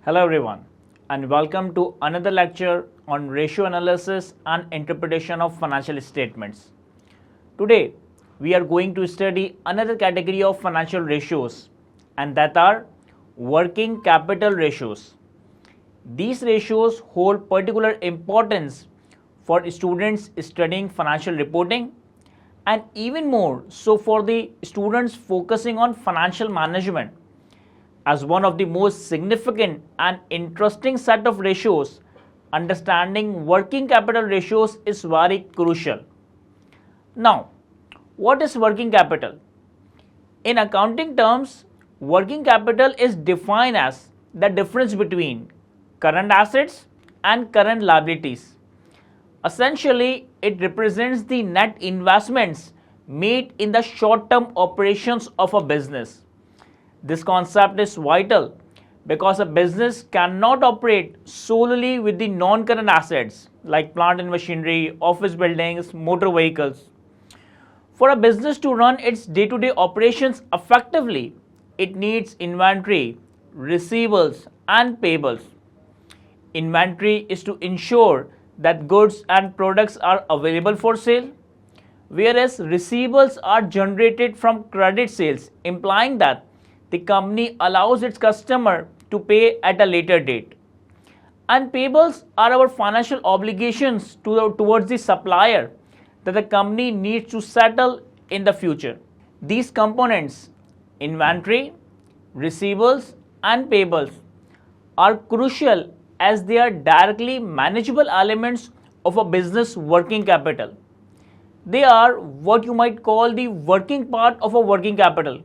Hello everyone and welcome to another lecture on ratio analysis and interpretation of financial statements. Today we are going to study another category of financial ratios and that are working capital ratios. These ratios hold particular importance for students studying financial reporting and even more so for the students focusing on financial management. As one of the most significant and interesting set of ratios, understanding working capital ratios is very crucial. Now, what is working capital? In accounting terms, working capital is defined as the difference between current assets and current liabilities. Essentially, it represents the net investments made in the short-term operations of a business. This concept is vital because a business cannot operate solely with the non-current assets like plant and machinery, office buildings, motor vehicles. For a business to run its day-to-day operations effectively, it needs inventory, receivables, and payables. Inventory is to ensure that goods and products are available for sale, whereas receivables are generated from credit sales, implying that the company allows its customer to pay at a later date. And payables are our financial obligations towards the supplier that the company needs to settle in the future. These components, inventory, receivables, and payables, are crucial as they are directly manageable elements of a business working capital. They are what you might call the working part of a working capital,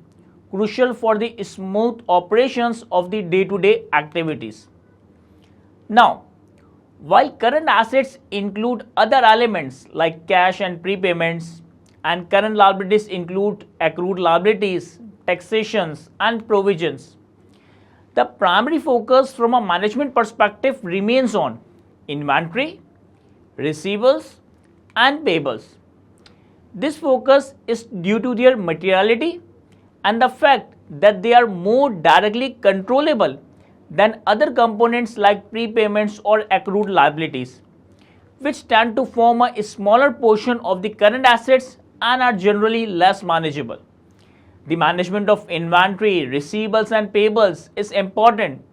crucial for the smooth operations of the day-to-day activities. Now, while current assets include other elements like cash and prepayments, and current liabilities include accrued liabilities, taxations, and provisions, the primary focus from a management perspective remains on inventory, receivables, and payables. This focus is due to their materiality and the fact that they are more directly controllable than other components like prepayments or accrued liabilities, which tend to form a smaller portion of the current assets and are generally less manageable. The management of inventory, receivables, and payables is important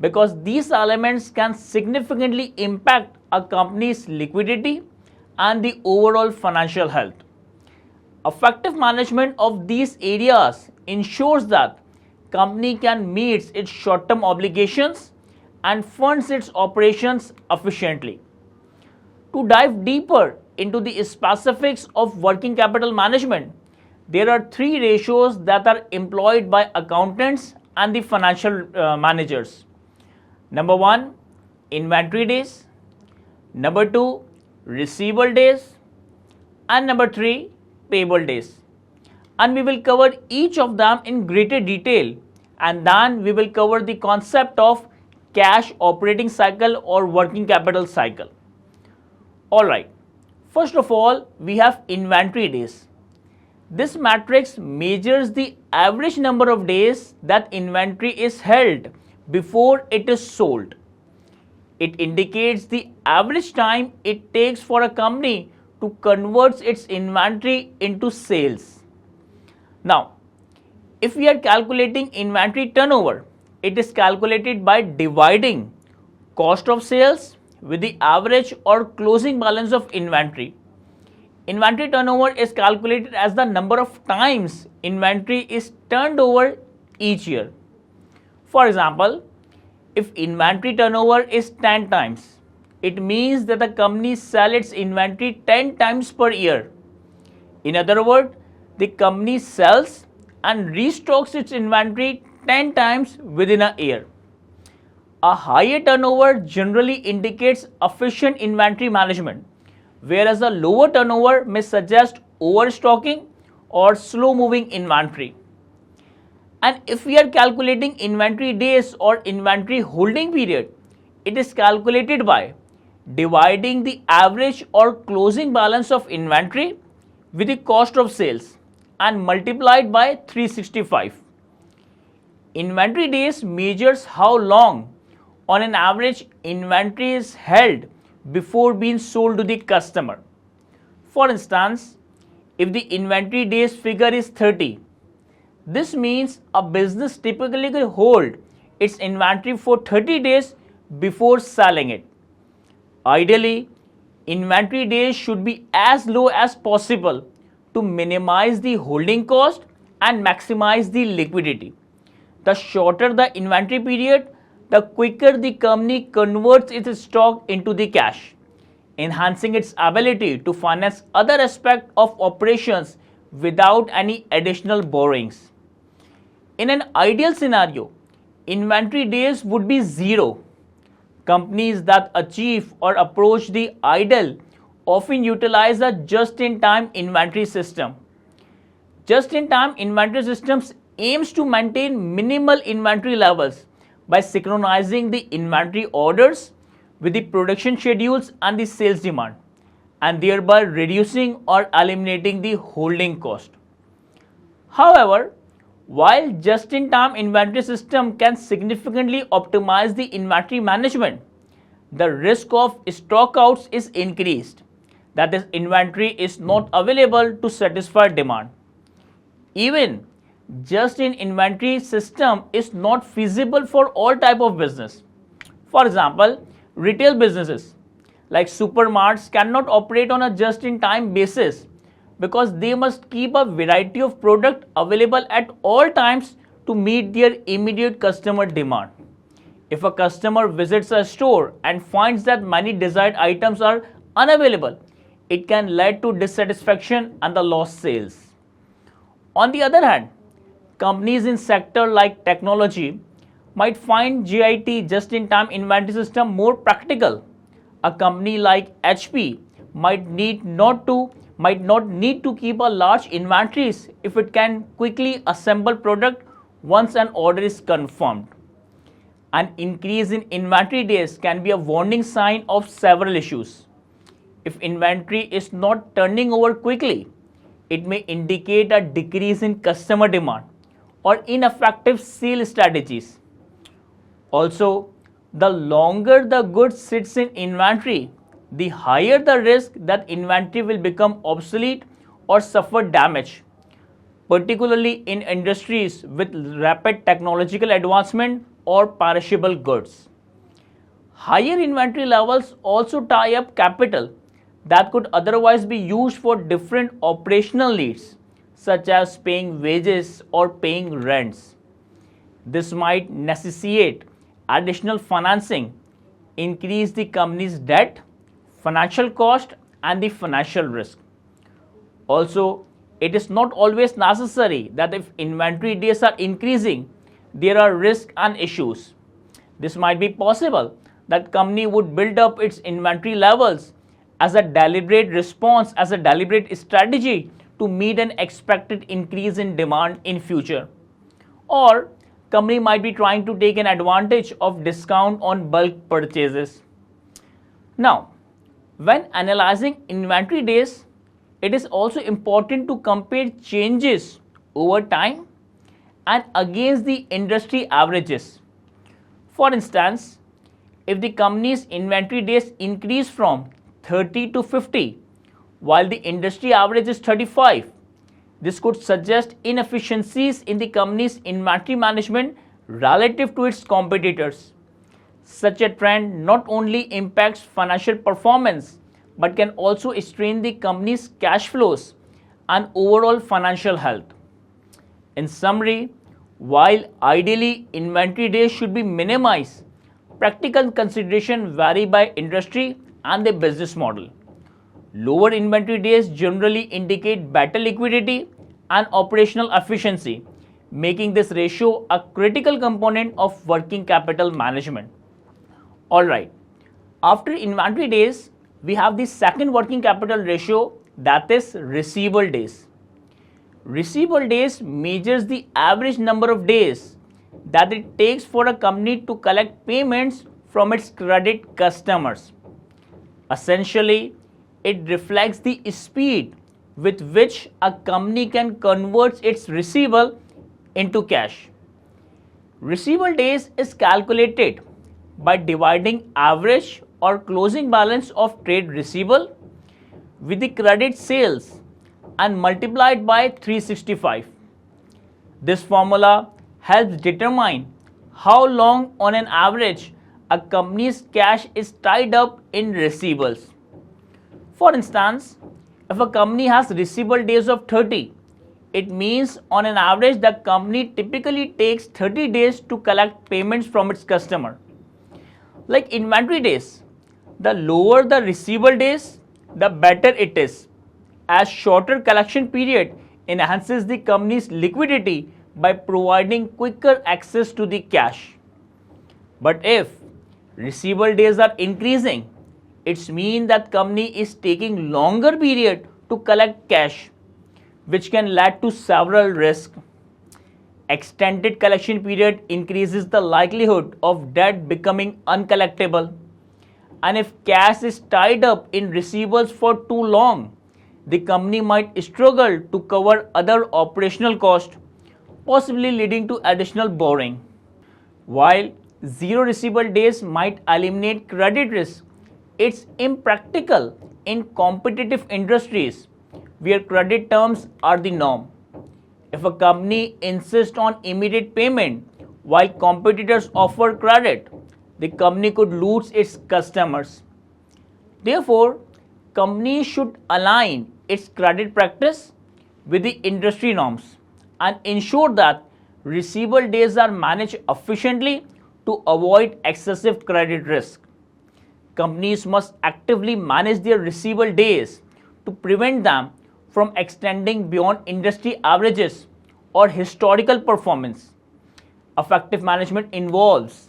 because these elements can significantly impact a company's liquidity and the overall financial health. Effective management of these areas ensures that company can meet its short-term obligations and funds its operations efficiently. To dive deeper into the specifics of working capital management, there are three ratios that are employed by accountants and the financial managers. Number one, inventory days. Number two, receivable days. And number three, payable days. And we will cover each of them in greater detail, and then we will cover the concept of cash operating cycle or working capital cycle. Alright, first of all, we have inventory days. This matrix measures the average number of days that inventory is held before it is sold. It indicates the average time it takes for a company to convert its inventory into sales. Now, if we are calculating inventory turnover, it is calculated by dividing cost of sales with the average or closing balance of inventory. Inventory turnover is calculated as the number of times inventory is turned over each year. For example, if inventory turnover is 10 times, it means that the company sells its inventory 10 times per year. In other words, the company sells and restocks its inventory 10 times within a year. A higher turnover generally indicates efficient inventory management, whereas a lower turnover may suggest overstocking or slow-moving inventory. And if we are calculating inventory days or inventory holding period, it is calculated by dividing the average or closing balance of inventory with the cost of sales and multiplied by 365. Inventory days measures how long on an average, inventory is held before being sold to the customer. For instance, if the inventory days figure is 30, this means a business typically will hold its inventory for 30 days before selling it. Ideally, inventory days should be as low as possible to minimize the holding cost and maximize the liquidity. The shorter the inventory period, the quicker the company converts its stock into the cash, enhancing its ability to finance other aspects of operations without any additional borrowings. In an ideal scenario, inventory days would be zero. Companies that achieve or approach the ideal often utilize a just-in-time inventory system. Just-in-time inventory systems aims to maintain minimal inventory levels by synchronizing the inventory orders with the production schedules and the sales demand, and thereby reducing or eliminating the holding cost. However, while just-in-time inventory system can significantly optimize the inventory management, the risk of stockouts is increased, that is, inventory is not available to satisfy demand. Even just-in-inventory system is not feasible for all type of business. For example, retail businesses like supermarkets cannot operate on a just-in-time basis because they must keep a variety of product available at all times to meet their immediate customer demand. If a customer visits a store and finds that many desired items are unavailable, it can lead to dissatisfaction and the lost sales. On the other hand, companies in sector like technology might find JIT, just-in-time inventory system, more practical. A company like HP might not need to keep a large inventories if it can quickly assemble product once an order is confirmed. An increase in inventory days can be a warning sign of several issues. If inventory is not turning over quickly, it may indicate a decrease in customer demand or ineffective sales strategies. Also, the longer the goods sits in inventory, the higher the risk that inventory will become obsolete or suffer damage, particularly in industries with rapid technological advancement or perishable goods. Higher inventory levels also tie up capital that could otherwise be used for different operational needs, such as paying wages or paying rents. This might necessitate additional financing, increase the company's debt, financial cost, and the financial risk. Also, it is not always necessary that if inventory days are increasing, there are risks and issues. This might be possible that company would build up its inventory levels as a deliberate response, as a deliberate strategy to meet an expected increase in demand in future. Or company might be trying to take an advantage of discount on bulk purchases. Now, when analyzing inventory days, it is also important to compare changes over time and against the industry averages. For instance, if the company's inventory days increase from 30 to 50, while the industry average is 35, this could suggest inefficiencies in the company's inventory management relative to its competitors. Such a trend not only impacts financial performance but can also strain the company's cash flows and overall financial health. In summary, while ideally inventory days should be minimized, practical considerations vary by industry and the business model. Lower inventory days generally indicate better liquidity and operational efficiency, making this ratio a critical component of working capital management. Alright, after inventory days, we have the second working capital ratio, that is receivable days. Receivable days measures the average number of days that it takes for a company to collect payments from its credit customers. Essentially, it reflects the speed with which a company can convert its receivable into cash. Receivable days is calculated by dividing average or closing balance of trade receivable with the credit sales and multiplied by 365. This formula helps determine how long on an average a company's cash is tied up in receivables. For instance, if a company has receivable days of 30, it means on an average the company typically takes 30 days to collect payments from its customer. Like inventory days, the lower the receivable days, the better it is, as shorter collection period enhances the company's liquidity by providing quicker access to the cash. But if receivable days are increasing, it means that company is taking longer period to collect cash, which can lead to several risks. Extended collection period increases the likelihood of debt becoming uncollectible. And if cash is tied up in receivables for too long, the company might struggle to cover other operational costs, possibly leading to additional borrowing. While zero receivable days might eliminate credit risk, it's impractical in competitive industries where credit terms are the norm. If a company insists on immediate payment while competitors offer credit, the company could lose its customers. Therefore, companies should align its credit practice with the industry norms and ensure that receivable days are managed efficiently to avoid excessive credit risk. Companies must actively manage their receivable days to prevent them from extending beyond industry averages or historical performance. Effective management involves: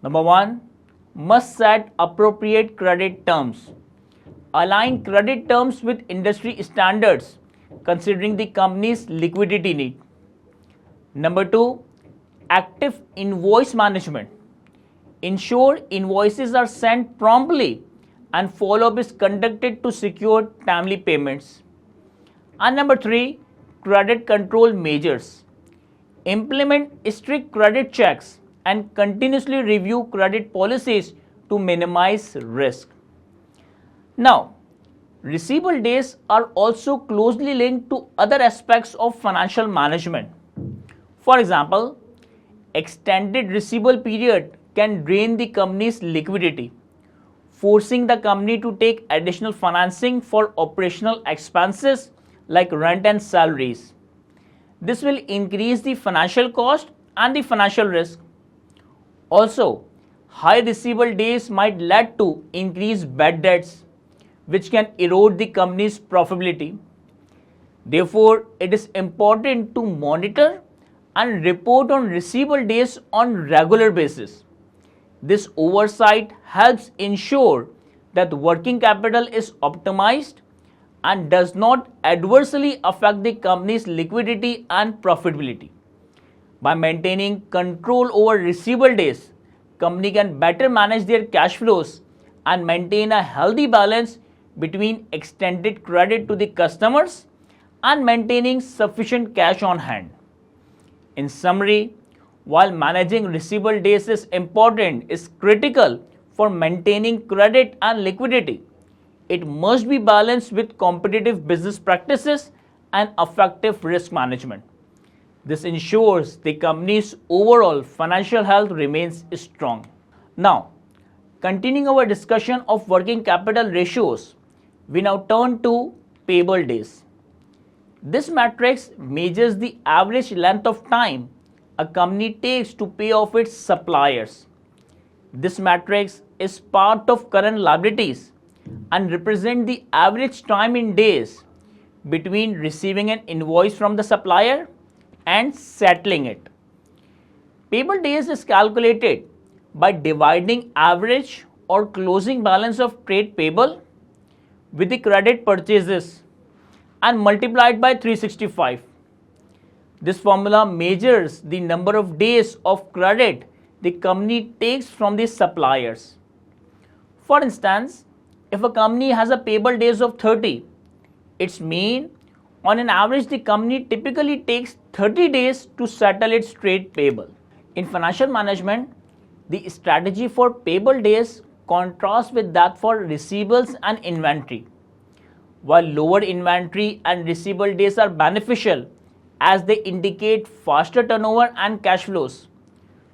number one, must set appropriate credit terms. Align credit terms with industry standards considering the company's liquidity need. Number two, active invoice management. Ensure invoices are sent promptly and follow-up is conducted to secure timely payments. And number three, credit control measures. Implement strict credit checks and continuously review credit policies to minimize risk. Now, receivable days are also closely linked to other aspects of financial management. For example, extended receivable period can drain the company's liquidity, forcing the company to take additional financing for operational expenses like rent and salaries. This will increase the financial cost and the financial risk. Also, high receivable days might lead to increased bad debts, which can erode the company's profitability. Therefore, it is important to monitor and report on receivable days on regular basis. This oversight helps ensure that working capital is optimized and does not adversely affect the company's liquidity and profitability. By maintaining control over receivable days, company can better manage their cash flows and maintain a healthy balance between extended credit to the customers and maintaining sufficient cash on hand. In summary, while managing receivable days is important, is critical for maintaining credit and liquidity. It must be balanced with competitive business practices and effective risk management. This ensures the company's overall financial health remains strong. Now, continuing our discussion of working capital ratios, we now turn to payable days. This matrix measures the average length of time a company takes to pay off its suppliers. This matrix is part of current liabilities and represents the average time in days between receiving an invoice from the supplier and settling it. Payable days is calculated by dividing average or closing balance of trade payable with the credit purchases and multiplied by 365. This formula measures the number of days of credit the company takes from the suppliers. For instance, if a company has a payable days of 30, it means on an average the company typically takes 30 days to settle its trade payable. In financial management, the strategy for payable days contrasts with that for receivables and inventory. While lower inventory and receivable days are beneficial as they indicate faster turnover and cash flows,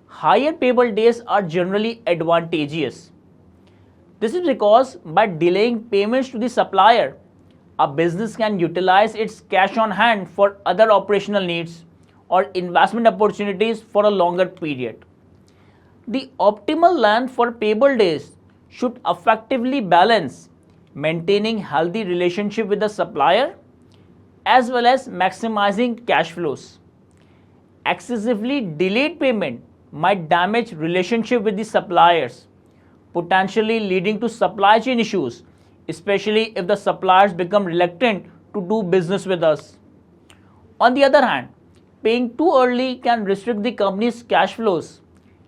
higher payable days are generally advantageous. This is because by delaying payments to the supplier, a business can utilize its cash on hand for other operational needs or investment opportunities for a longer period. The optimal length for payable days should effectively balance maintaining healthy relationship with the supplier as well as maximizing cash flows. Excessively delayed payment might damage relationship with the suppliers, potentially leading to supply chain issues, especially if the suppliers become reluctant to do business with us. On the other hand, paying too early can restrict the company's cash flows,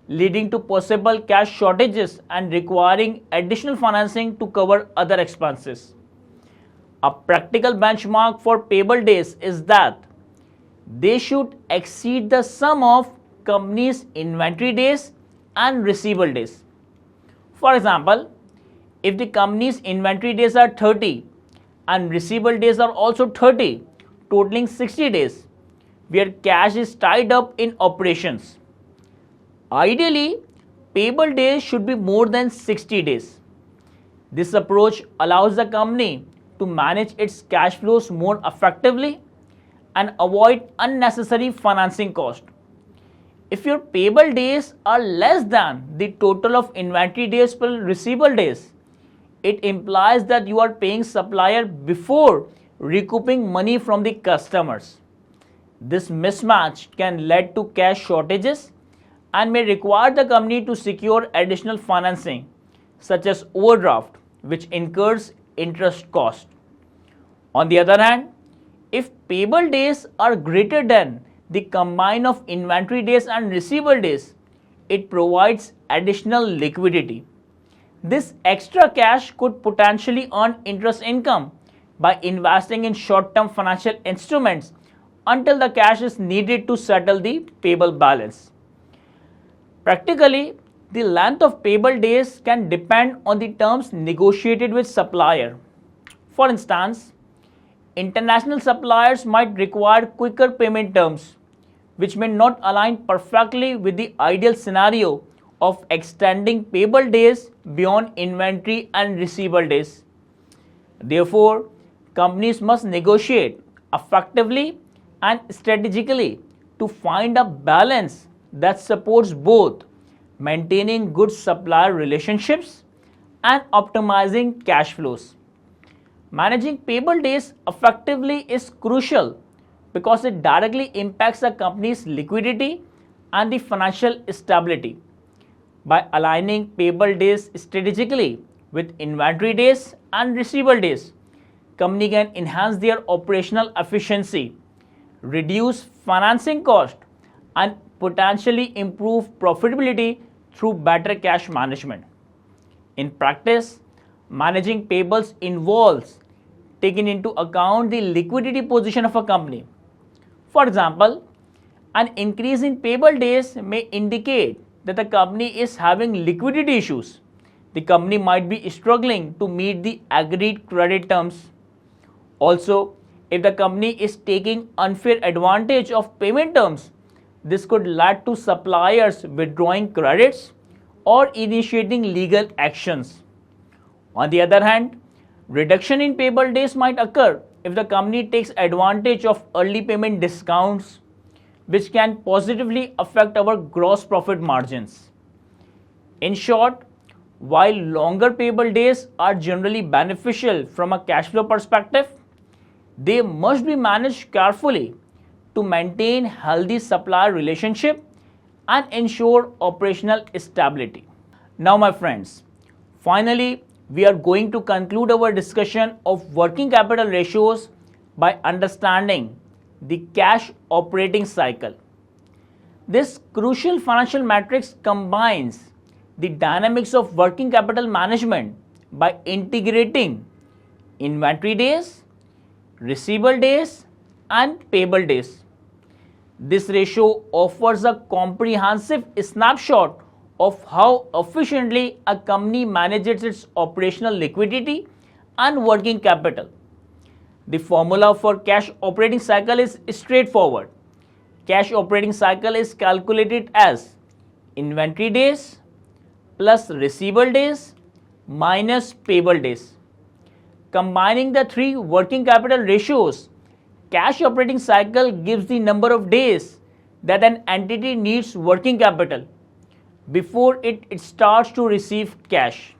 leading to possible cash shortages and requiring additional financing to cover other expenses. A practical benchmark for payable days is that they should exceed the sum of company's inventory days and receivable days. For example, if the company's inventory days are 30 and receivable days are also 30, totaling 60 days, where cash is tied up in operations. Ideally, payable days should be more than 60 days. This approach allows the company to manage its cash flows more effectively and avoid unnecessary financing cost. If your payable days are less than the total of inventory days per receivable days, it implies that you are paying supplier before recouping money from the customers. This mismatch can lead to cash shortages and may require the company to secure additional financing, such as overdraft, which incurs interest cost. On the other hand, if payable days are greater than the combine of inventory days and receivable days, it provides additional liquidity. This extra cash could potentially earn interest income by investing in short-term financial instruments until the cash is needed to settle the payable balance. Practically, the length of payable days can depend on the terms negotiated with supplier. For instance, international suppliers might require quicker payment terms, which may not align perfectly with the ideal scenario of extending payable days beyond inventory and receivable days. Therefore, companies must negotiate effectively and strategically to find a balance that supports both maintaining good supplier relationships and optimizing cash flows. Managing payable days effectively is crucial because it directly impacts a company's liquidity and the financial stability. By aligning payable days strategically with inventory days and receivable days, company can enhance their operational efficiency, reduce financing cost, and potentially improve profitability through better cash management. In practice, managing payables involves taking into account the liquidity position of a company. For example, an increase in payable days may indicate that the company is having liquidity issues. The company might be struggling to meet the agreed credit terms. Also, if the company is taking unfair advantage of payment terms, this could lead to suppliers withdrawing credits or initiating legal actions. On the other hand, reduction in payable days might occur if the company takes advantage of early payment discounts, which can positively affect our gross profit margins. In short, while longer payable days are generally beneficial from a cash flow perspective, they must be managed carefully to maintain healthy supplier relationship and ensure operational stability. Now my friends, finally we are going to conclude our discussion of working capital ratios by understanding the cash operating cycle. This crucial financial matrix combines the dynamics of working capital management by integrating inventory days, receivable days, and payable days. This ratio offers a comprehensive snapshot of how efficiently a company manages its operational liquidity and working capital. The formula for cash operating cycle is straightforward. Cash operating cycle is calculated as inventory days plus receivable days minus payable days. Combining the three working capital ratios, cash operating cycle gives the number of days that an entity needs working capital before it starts to receive cash.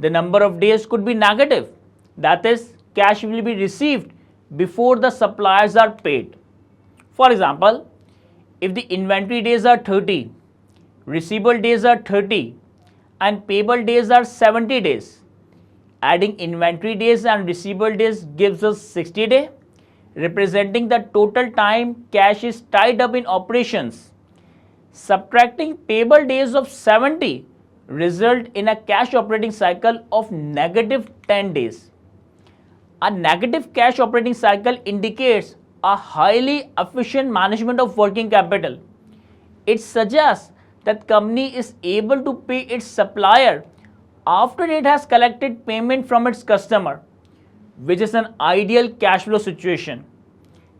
The number of days could be negative, that is, cash will be received before the suppliers are paid. For example, if the inventory days are 30, receivable days are 30, and payable days are 70 days, adding inventory days and receivable days gives us 60 days, representing the total time cash is tied up in operations. Subtracting payable days of 70 result in a cash operating cycle of negative 10 days. A negative cash operating cycle indicates a highly efficient management of working capital. It suggests that company is able to pay its supplier after it has collected payment from its customer, which is an ideal cash flow situation.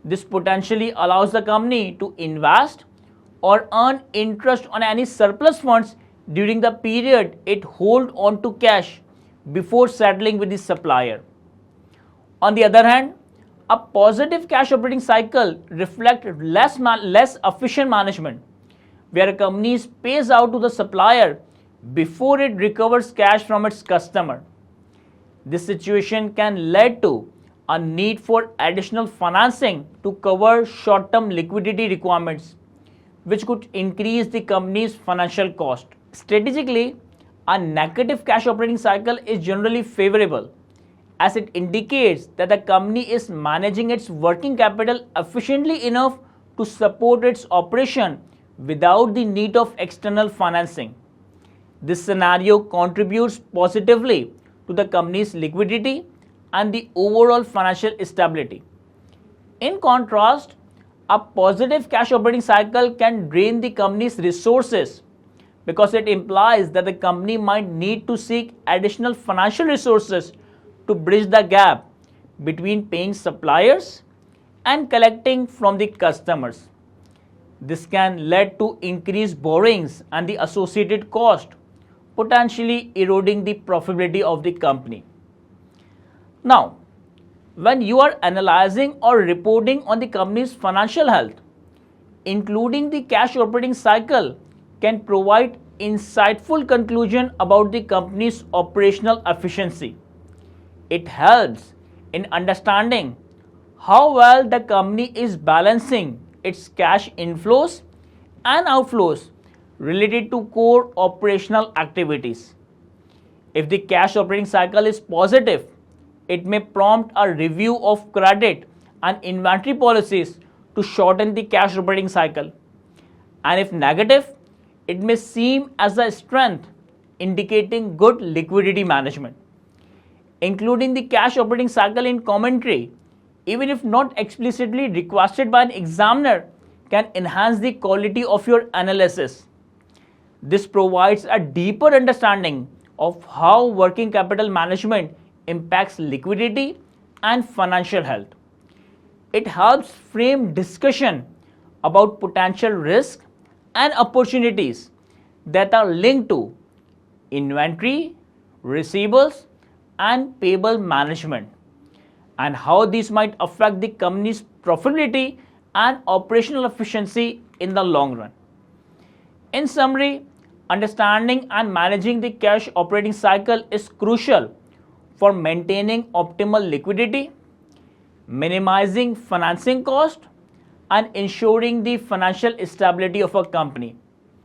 This potentially allows the company to invest or earn interest on any surplus funds during the period it holds on to cash before settling with the supplier. On the other hand, a positive cash operating cycle reflects less efficient management, where a company pays out to the supplier before it recovers cash from its customer. This situation can lead to a need for additional financing to cover short-term liquidity requirements, which could increase the company's financial cost. Strategically, a negative cash operating cycle is generally favorable, as it indicates that the company is managing its working capital efficiently enough to support its operation without the need of external financing. This scenario contributes positively to the company's liquidity and the overall financial stability. In contrast, a positive cash operating cycle can drain the company's resources because it implies that the company might need to seek additional financial resources to bridge the gap between paying suppliers and collecting from the customers. This can lead to increased borrowings and the associated cost, potentially eroding the profitability of the company. Now, when you are analyzing or reporting on the company's financial health, including the cash operating cycle can provide insightful conclusion about the company's operational efficiency. It helps in understanding how well the company is balancing its cash inflows and outflows related to core operational activities. If the cash operating cycle is positive, it may prompt a review of credit and inventory policies to shorten the cash operating cycle. And if negative, it may seem as a strength indicating good liquidity management. Including the cash operating cycle in commentary, even if not explicitly requested by an examiner, can enhance the quality of your analysis. This provides a deeper understanding of how working capital management impacts liquidity and financial health. It helps frame discussion about potential risks and opportunities that are linked to inventory, receivables, and payable management, and how these might affect the company's profitability and operational efficiency in the long run. In summary, understanding and managing the cash operating cycle is crucial for maintaining optimal liquidity, minimizing financing cost, and ensuring the financial stability of a company.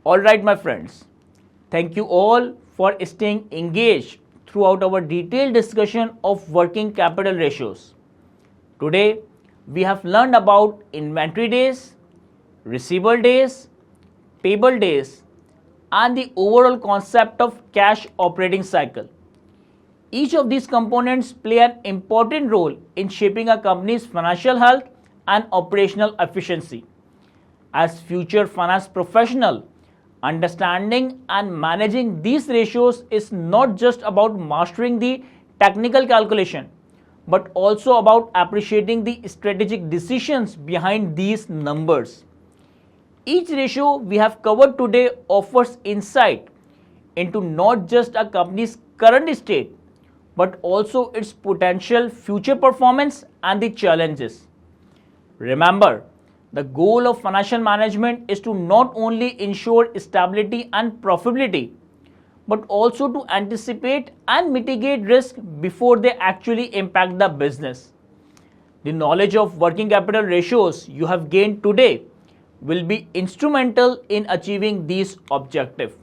All right, my friends, thank you all for staying engaged throughout our detailed discussion of working capital ratios. Today, we have learned about inventory days, receivable days, payable days, and the overall concept of cash operating cycle. Each of these components play an important role in shaping a company's financial health and operational efficiency. As future finance professionals, Understanding and managing these ratios is not just about mastering the technical calculation, but also about appreciating the strategic decisions behind these numbers. Each ratio we have covered today offers insight into not just a company's current state, but also its potential future performance and the challenges. Remember, the goal of financial management is to not only ensure stability and profitability, but also to anticipate and mitigate risk before they actually impact the business. The knowledge of working capital ratios you have gained today will be instrumental in achieving these objectives.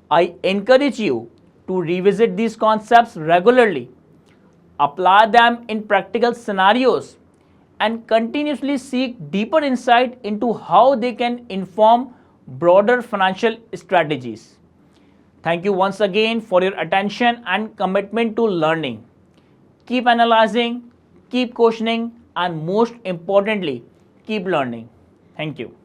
I encourage you to revisit these concepts regularly, apply them in practical scenarios, and continuously seek deeper insight into how they can inform broader financial strategies. Thank you once again for your attention and commitment to learning. Keep analyzing, keep questioning, and most importantly, keep learning. Thank you.